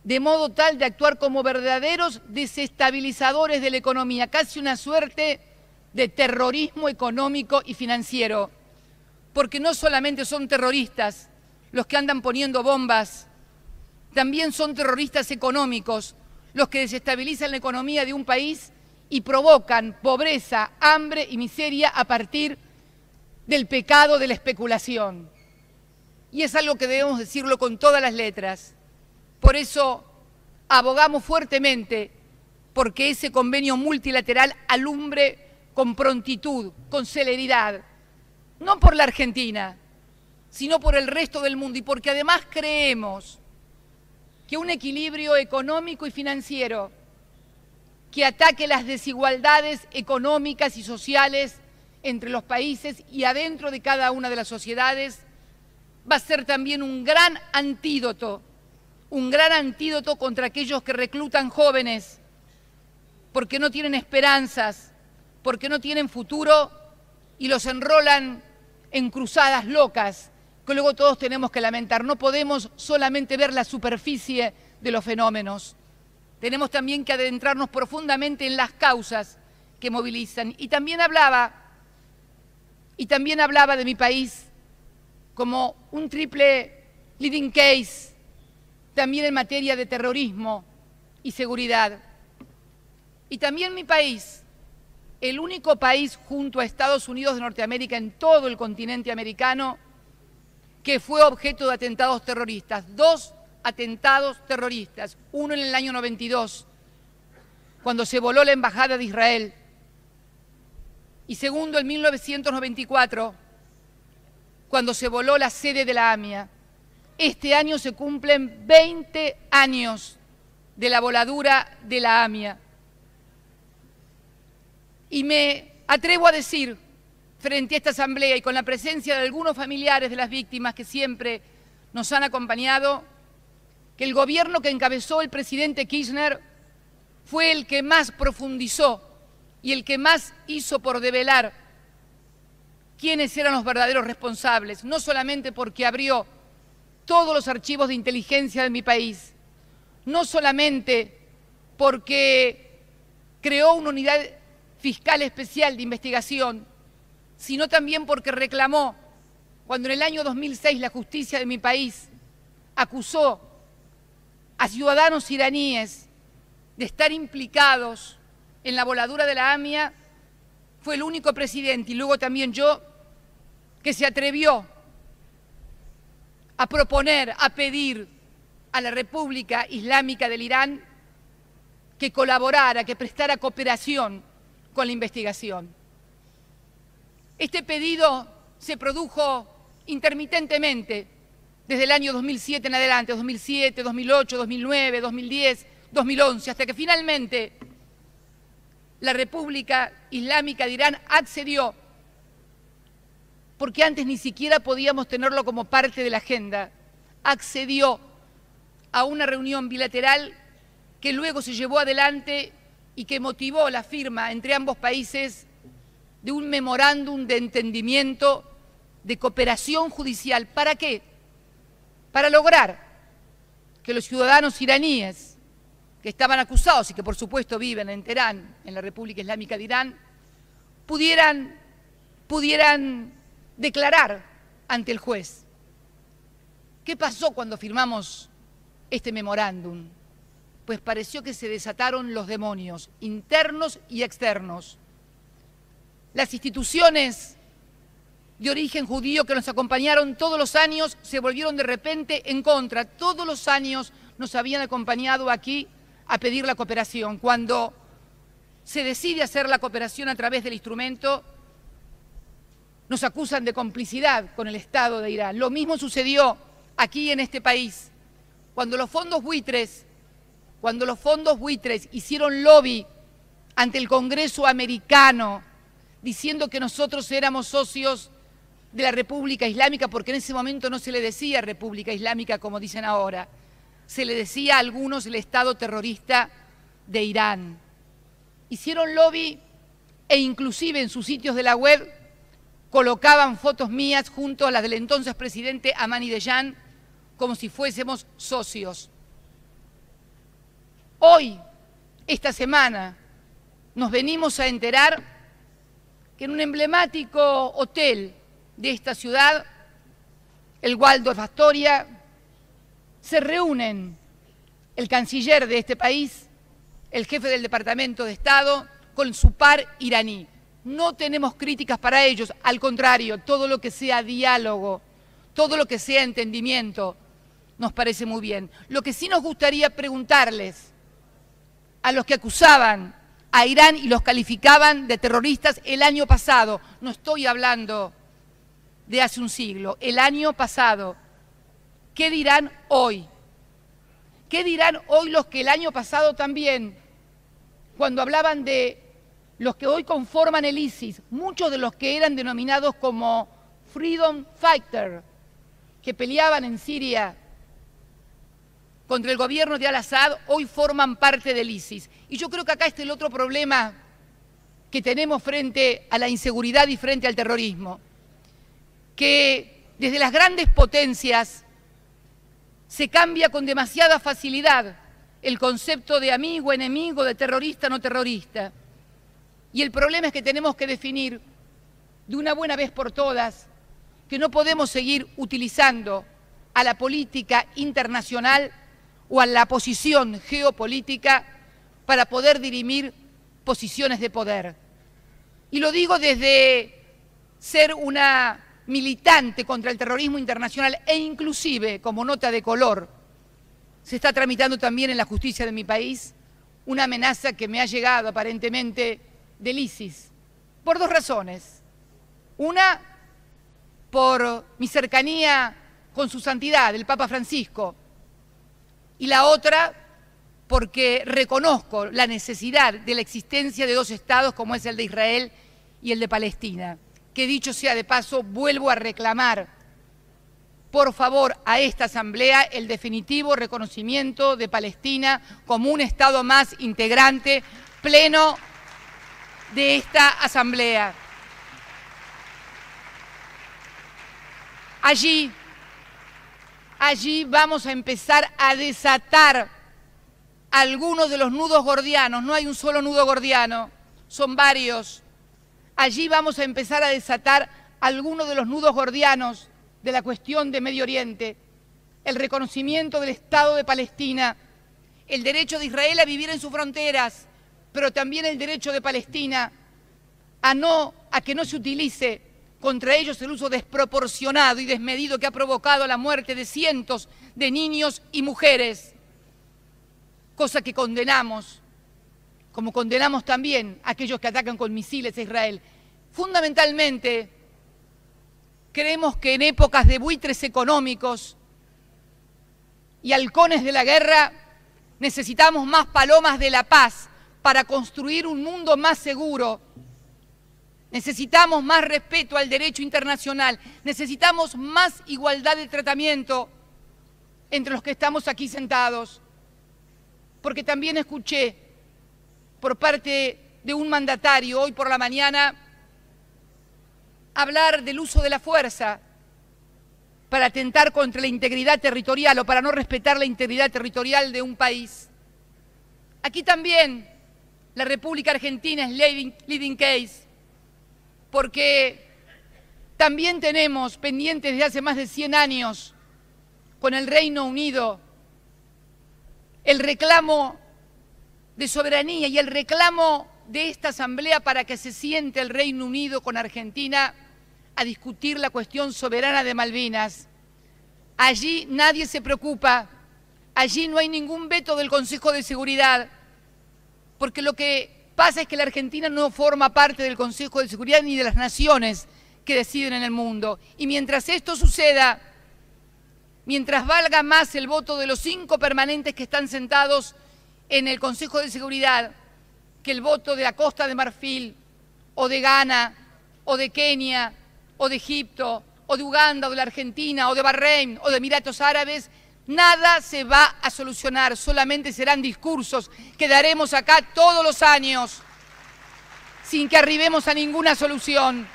de modo tal de actuar como verdaderos desestabilizadores de la economía, casi una suerte de terrorismo económico y financiero, porque no solamente son terroristas los que andan poniendo bombas, también son terroristas económicos los que desestabilizan la economía de un país y provocan pobreza, hambre y miseria a partir del pecado de la especulación. Y es algo que debemos decirlo con todas las letras. Por eso abogamos fuertemente porque ese convenio multilateral alumbre con prontitud, con celeridad, no por la Argentina, sino por el resto del mundo y porque además creemos que un equilibrio económico y financiero que ataque las desigualdades económicas y sociales entre los países y adentro de cada una de las sociedades va a ser también un gran antídoto contra aquellos que reclutan jóvenes porque no tienen esperanzas, porque no tienen futuro y los enrolan en cruzadas locas que luego todos tenemos que lamentar. No podemos solamente ver la superficie de los fenómenos. Tenemos también que adentrarnos profundamente en las causas que movilizan. Y también hablaba de mi país como un triple leading case, también en materia de terrorismo y seguridad. Y también mi país, el único país junto a Estados Unidos de Norteamérica en todo el continente americano que fue objeto de atentados terroristas. 2 atentados terroristas, uno en el año 92, cuando se voló la embajada de Israel, y segundo en 1994, cuando se voló la sede de la AMIA. Este año se cumplen 20 años de la voladura de la AMIA. Y me atrevo a decir, frente a esta asamblea y con la presencia de algunos familiares de las víctimas que siempre nos han acompañado, que el gobierno que encabezó el presidente Kirchner fue el que más profundizó y el que más hizo por develar quiénes eran los verdaderos responsables, no solamente porque abrió todos los archivos de inteligencia de mi país, no solamente porque creó una unidad fiscal especial de investigación, sino también porque reclamó, cuando en el año 2006 la justicia de mi país acusó a ciudadanos iraníes de estar implicados en la voladura de la AMIA, fue el único presidente, y luego también yo, que se atrevió a proponer, a pedir a la República Islámica del Irán que colaborara, que prestara cooperación con la investigación. Este pedido se produjo intermitentemente desde el año 2007 en adelante, 2007, 2008, 2009, 2010, 2011, hasta que finalmente la República Islámica de Irán accedió, porque antes ni siquiera podíamos tenerlo como parte de la agenda, accedió a una reunión bilateral que luego se llevó adelante y que motivó la firma entre ambos países de un memorándum de entendimiento de cooperación judicial. ¿Para qué? Para lograr que los ciudadanos iraníes que estaban acusados y que por supuesto viven en Teherán, en la República Islámica de Irán, pudieran declarar ante el juez. ¿Qué pasó cuando firmamos este memorándum? Pues pareció que se desataron los demonios, internos y externos. Las instituciones de origen judío que nos acompañaron todos los años se volvieron de repente en contra. Todos los años nos habían acompañado aquí a pedir la cooperación. Cuando se decide hacer la cooperación a través del instrumento, nos acusan de complicidad con el Estado de Irán. Lo mismo sucedió aquí en este país. Cuando los fondos buitres hicieron lobby ante el Congreso americano diciendo que nosotros éramos socios de la República Islámica, porque en ese momento no se le decía República Islámica como dicen ahora, se le decía a algunos el Estado terrorista de Irán. Hicieron lobby e inclusive en sus sitios de la web colocaban fotos mías junto a las del entonces presidente Ahmadinejad como si fuésemos socios. Hoy, esta semana, nos venimos a enterar que en un emblemático hotel de esta ciudad, el Waldorf Astoria, se reúnen el canciller de este país, el jefe del Departamento de Estado, con su par iraní. No tenemos críticas para ellos, al contrario, todo lo que sea diálogo, todo lo que sea entendimiento, nos parece muy bien. Lo que sí nos gustaría preguntarles a los que acusaban a Irán y los calificaban de terroristas el año pasado, no estoy hablando de hace un siglo, el año pasado, ¿qué dirán hoy? ¿Qué dirán hoy los que el año pasado también, cuando hablaban de los que hoy conforman el ISIS, muchos de los que eran denominados como Freedom Fighter, que peleaban en Siria contra el gobierno de Al-Assad, hoy forman parte del ISIS? Y yo creo que acá está el otro problema que tenemos frente a la inseguridad y frente al terrorismo, que desde las grandes potencias se cambia con demasiada facilidad el concepto de amigo, enemigo, de terrorista, no terrorista. Y el problema es que tenemos que definir de una buena vez por todas que no podemos seguir utilizando a la política internacional o a la posición geopolítica para poder dirimir posiciones de poder. Y lo digo desde ser una militante contra el terrorismo internacional e inclusive, como nota de color, se está tramitando también en la justicia de mi país una amenaza que me ha llegado aparentemente del ISIS, por dos razones. Una, por mi cercanía con su santidad, el Papa Francisco, y la otra, porque reconozco la necesidad de la existencia de dos estados como es el de Israel y el de Palestina. Que dicho sea de paso, vuelvo a reclamar, por favor, a esta Asamblea el definitivo reconocimiento de Palestina como un Estado más integrante, pleno de esta Asamblea. Allí vamos a empezar a desatar algunos de los nudos gordianos. No hay un solo nudo gordiano, son varios. Allí vamos a empezar a desatar algunos de los nudos gordianos de la cuestión de Medio Oriente, el reconocimiento del Estado de Palestina, el derecho de Israel a vivir en sus fronteras, pero también el derecho de Palestina a que no se utilice contra ellos el uso desproporcionado y desmedido que ha provocado la muerte de cientos de niños y mujeres, cosa que condenamos, como condenamos también a aquellos que atacan con misiles a Israel. Fundamentalmente, creemos que en épocas de buitres económicos y halcones de la guerra, necesitamos más palomas de la paz para construir un mundo más seguro. Necesitamos más respeto al derecho internacional, necesitamos más igualdad de tratamiento entre los que estamos aquí sentados, porque también escuché por parte de un mandatario hoy por la mañana hablar del uso de la fuerza para atentar contra la integridad territorial o para no respetar la integridad territorial de un país. Aquí también la República Argentina es leading case, porque también tenemos pendientes desde hace más de 100 años con el Reino Unido el reclamo de soberanía y el reclamo de esta Asamblea para que se siente el Reino Unido con Argentina a discutir la cuestión soberana de Malvinas. Allí nadie se preocupa, allí no hay ningún veto del Consejo de Seguridad, porque lo que pasa es que la Argentina no forma parte del Consejo de Seguridad ni de las naciones que deciden en el mundo. Y mientras esto suceda, mientras valga más el voto de los 5 permanentes que están sentados en el Consejo de Seguridad que el voto de la Costa de Marfil, o de Ghana, o de Kenia, o de Egipto, o de Uganda, o de la Argentina, o de Bahrein, o de Emiratos Árabes, nada se va a solucionar, solamente serán discursos que daremos acá todos los años sin que arribemos a ninguna solución.